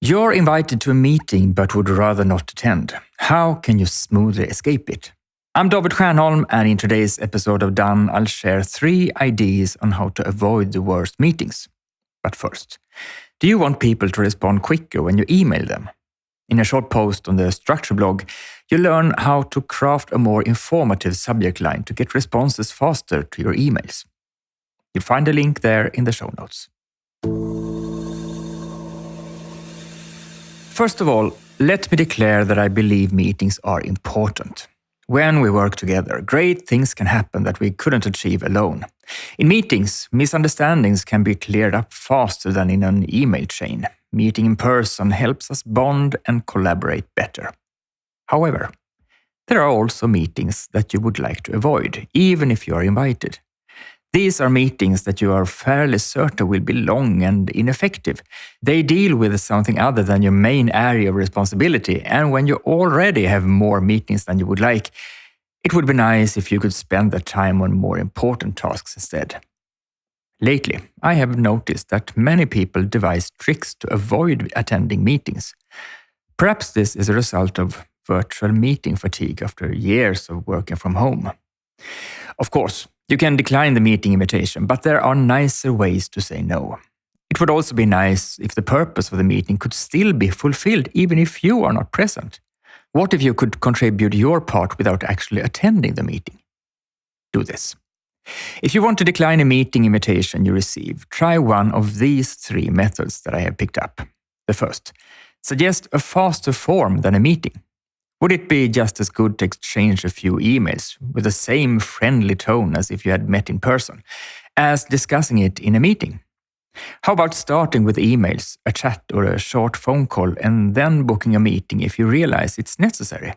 You're invited to a meeting but would rather not attend. How can you smoothly escape it? I'm David Stiernholm, and in today's episode of Done, I'll share 3 ideas on how to avoid the worst meetings. But first, do you want people to respond quicker when you email them? In a short post on the Struktör blog, you learn how to craft a more informative subject line to get responses faster to your emails. You'll find a link there in the show notes. First of all, let me declare that I believe meetings are important. When we work together, great things can happen that we couldn't achieve alone. In meetings, misunderstandings can be cleared up faster than in an email chain. Meeting in person helps us bond and collaborate better. However, there are also meetings that you would like to avoid, even if you are invited. These are meetings that you are fairly certain will be long and ineffective. They deal with something other than your main area of responsibility, and when you already have more meetings than you would like, it would be nice if you could spend the time on more important tasks instead. Lately, I have noticed that many people devise tricks to avoid attending meetings. Perhaps this is a result of virtual meeting fatigue after years of working from home. Of course, you can decline the meeting invitation, but there are nicer ways to say no. It would also be nice if the purpose of the meeting could still be fulfilled even if you are not present. What if you could contribute your part without actually attending the meeting? Do this. If you want to decline a meeting invitation you receive, try one of these 3 methods that I have picked up. The first, suggest a faster form than a meeting. Would it be just as good to exchange a few emails with the same friendly tone as if you had met in person, as discussing it in a meeting? How about starting with emails, a chat or a short phone call, and then booking a meeting if you realize it's necessary?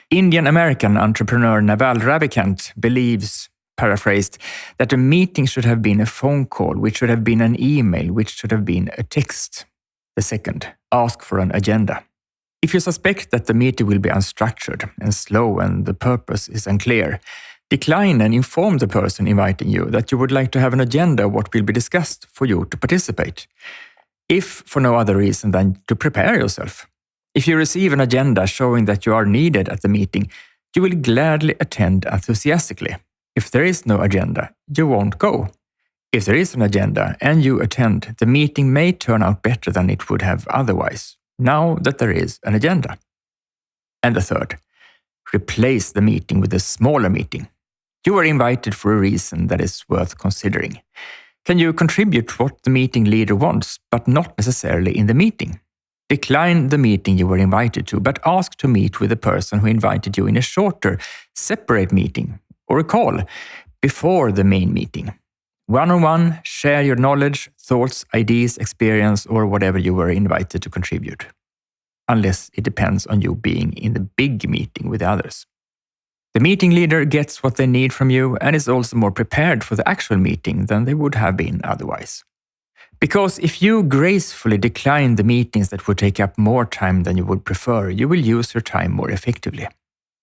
Indian-American entrepreneur Naval Ravikant believes, paraphrased, that a meeting should have been a phone call, which should have been an email, which should have been a text. The second, ask for an agenda. If you suspect that the meeting will be unstructured and slow and the purpose is unclear, decline and inform the person inviting you that you would like to have an agenda of what will be discussed for you to participate, if for no other reason than to prepare yourself. If you receive an agenda showing that you are needed at the meeting, you will gladly attend enthusiastically. If there is no agenda, you won't go. If there is an agenda and you attend, the meeting may turn out better than it would have otherwise, now that there is an agenda. And the third, replace the meeting with a smaller meeting. You were invited for a reason that is worth considering. Can you contribute what the meeting leader wants, but not necessarily in the meeting? Decline the meeting you were invited to, but ask to meet with the person who invited you in a shorter, separate meeting or a call before the main meeting. One-on-one, share your knowledge, thoughts, ideas, experience, or whatever you were invited to contribute. Unless it depends on you being in the big meeting with others. The meeting leader gets what they need from you and is also more prepared for the actual meeting than they would have been otherwise. Because if you gracefully decline the meetings that would take up more time than you would prefer, you will use your time more effectively.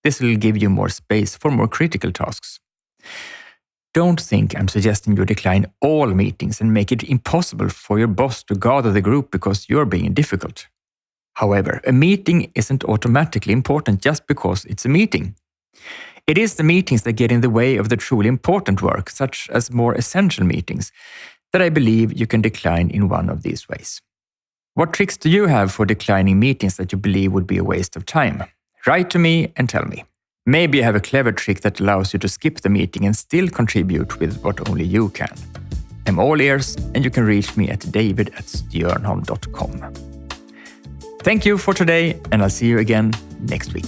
This will give you more space for more critical tasks. Don't think I'm suggesting you decline all meetings and make it impossible for your boss to gather the group because you're being difficult. However, a meeting isn't automatically important just because it's a meeting. It is the meetings that get in the way of the truly important work, such as more essential meetings, that I believe you can decline in one of these ways. What tricks do you have for declining meetings that you believe would be a waste of time? Write to me and tell me. Maybe you have a clever trick that allows you to skip the meeting and still contribute with what only you can. I'm all ears, and you can reach me at david@stiernholm.com. Thank you for today, and I'll see you again next week.